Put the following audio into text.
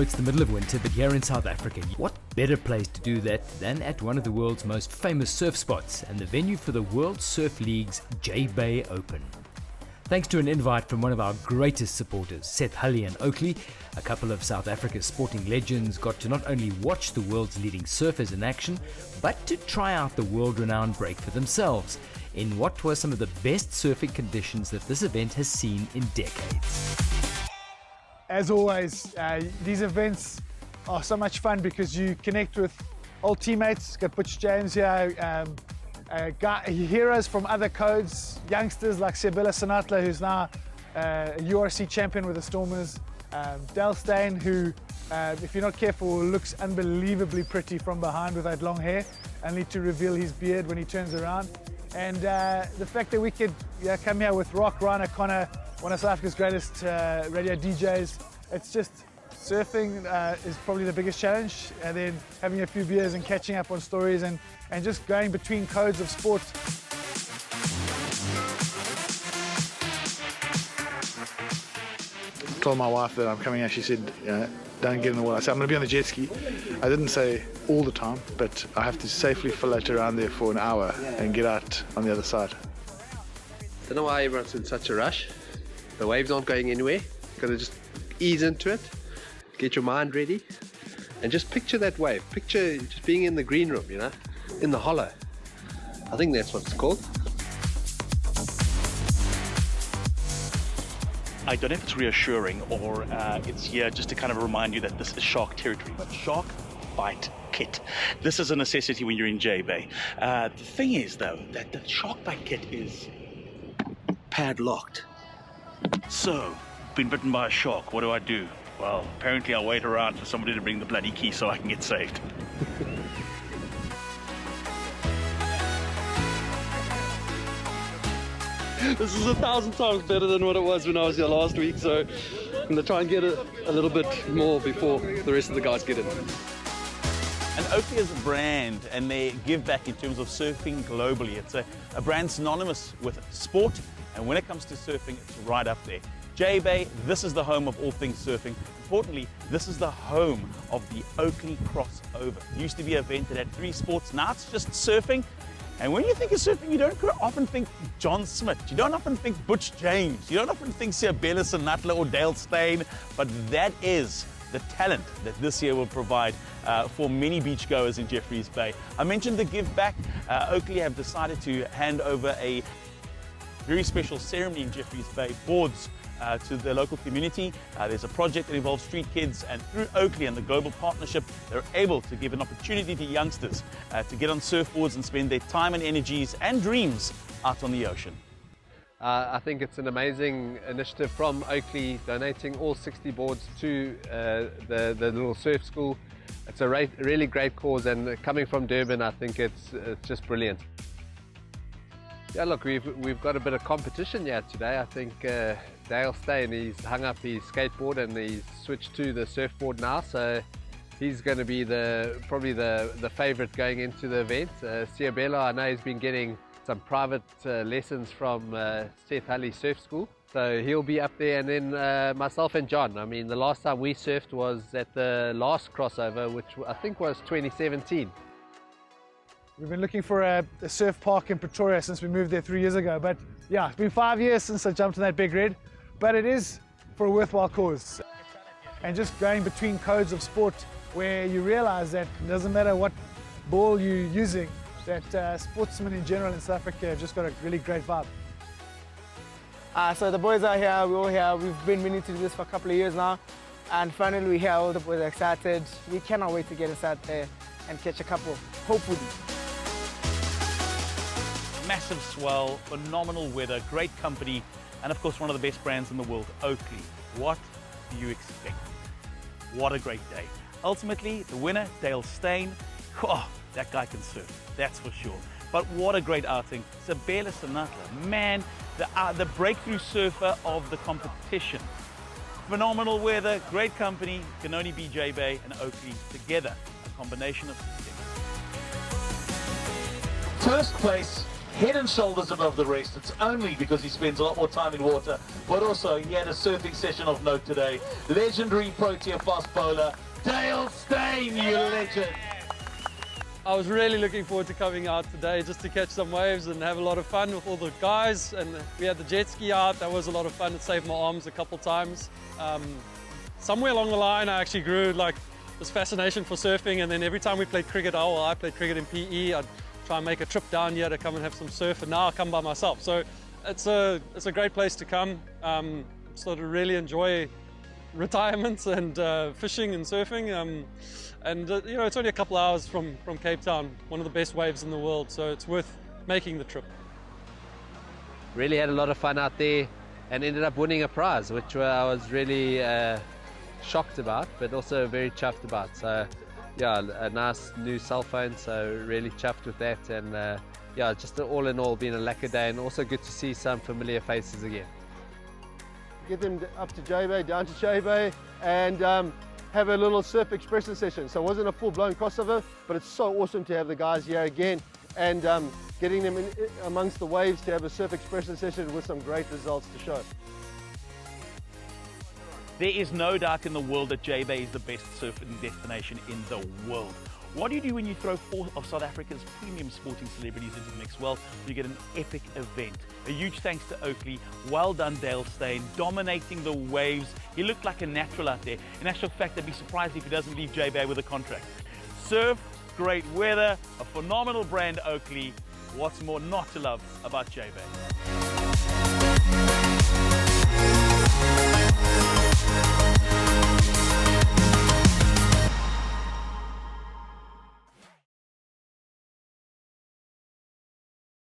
know it's the middle of winter, but here in South Africa, what better place to do that than at one of the world's most famous surf spots and the venue for the World Surf League's Jbay Open. Thanks to an invite from one of our greatest supporters, Seth Hully and Oakley, a couple of South Africa's sporting legends got to not only watch the world's leading surfers in action, but to try out the world-renowned break for themselves in what were some of the best surfing conditions that this event has seen in decades. As always, these events are so much fun because you connect with old teammates. Got Butch James here, heroes from other codes, youngsters like SEABELO, who's now a URC champion with the Stormers, STEYN, who, if you're not careful, looks unbelievably pretty from behind with that long hair, only to reveal his beard when he turns around. And the fact that we could come here with Rock, Ryan O'Connor, one of South Africa's greatest radio DJs, it's just surfing is probably the biggest challenge, and then having a few beers and catching up on stories and just going between codes of sport. I told my wife that I'm coming out. She said, don't get in the water. I said, I'm going to be on the jet ski. I didn't say all the time, but I have to safely float around there for an hour and get out on the other side. I don't know why everyone's in such a rush. The waves aren't going anywhere. You've got to just ease into it, get your mind ready, and just picture that wave. Picture just being in the green room, you know, in the hollow. I think that's what it's called. I don't know if it's reassuring or it's here just to kind of remind you that this is shark territory, but shark bite kit. This is a necessity when you're in Jbay. The thing is, though, that the shark bite kit is padlocked. So, been bitten by a shark, what do? Well, apparently I'll wait around for somebody to bring the bloody key so I can get saved. This is 1,000 times better than what it was when I was here last week, so I'm going to try and get a little bit more before the rest of the guys get in. And Oakley is a brand, and they give back in terms of surfing globally. It's a brand synonymous with sport, and when it comes to surfing, it's right up there. Jbay, this is the home of all things surfing. Importantly, this is the home of the Oakley crossover. It used to be an event that had 3 sports, now it's just surfing. And when you think of surfing, you don't often think John SMIT, you don't often think Butch James, you don't often think SEABELO, SENATLA or STEYN, but that is the talent that this year will provide for many beachgoers in Jeffreys Bay. I mentioned the give back. Oakley have decided to hand over a very special ceremony in Jeffreys Bay, boards to the local community. There's a project that involves street kids, and through Oakley and the global partnership, they're able to give an opportunity to youngsters to get on surfboards and spend their time and energies and dreams out on the ocean. I think it's an amazing initiative from Oakley, donating all 60 boards to the little surf school. It's a really great cause, and coming from Durban, I think it's just brilliant. Yeah, look, we've got a bit of competition here today. I think STEYN, he's hung up his skateboard and he's switched to the surfboard now, so he's going to be probably the favourite going into the event. SEABELO, I know he's been getting some private lessons from Seth Hully Surf School, so he'll be up there. And then myself and John, I mean, the last time we surfed was at the last crossover, which I think was 2017. We've been looking for a surf park in Pretoria since we moved there 3 years ago, but yeah, it's been 5 years since I jumped on that big red, but it is for a worthwhile cause. And just going between codes of sport where you realize that it doesn't matter what ball you're using, that sportsmen in general in South Africa have just got a really great vibe. So the boys are here, we're all here. We've been meaning to do this for a couple of years now, and finally we're here. All the boys are excited. We cannot wait to get inside there and catch a couple, hopefully. Massive swell, phenomenal weather, great company, and of course one of the best brands in the world, Oakley. What do you expect? What a great day. Ultimately, the winner, STEYN, oh, that guy can surf, that's for sure. But what a great outing. SEABELO, SENATLA, man, the breakthrough surfer of the competition. Phenomenal weather, great company, can only be Jbay and Oakley together, a combination of success. First place, head and shoulders above the rest. It's only because he spends a lot more time in water, but also he had a surfing session of note today. Legendary Protea fast bowler, STEYN, you legend. I was really looking forward to coming out today just to catch some waves and have a lot of fun with all the guys. And we had the jet ski out. That was a lot of fun. It saved my arms a couple times. Somewhere along the line, I actually grew like this fascination for surfing. And then every time we played cricket, I played cricket in PE. I'd try and make a trip down here to come and have some surf. And now I come by myself. So it's a great place to come. Sort of really enjoy retirement and fishing and surfing. You know, it's only a couple hours from Cape Town, one of the best waves in the world, so it's worth making the trip. Really had a lot of fun out there and ended up winning a prize, which I was really shocked about, but also very chuffed about. So yeah, a nice new cell phone, so really chuffed with that. And yeah, just all in all been a lacquer day, and also good to see some familiar faces again. Get them up to Jbay, down to Jbay, and have a little surf expression session. So it wasn't a full-blown crossover, but it's so awesome to have the guys here again, and getting them in amongst the waves to have a surf expression session with some great results to show. There is no doubt in the world that Jbay is the best surfing destination in the world. What do you do when you throw 4 of South Africa's premium sporting celebrities into the mix? Well, you get an epic event. A huge thanks to Oakley. Well done, STEYN, dominating the waves. He looked like a natural out there. In actual fact, I'd be surprised if he doesn't leave Jbay with a contract. Surf, great weather, a phenomenal brand, Oakley. What's more not to love about Jbay?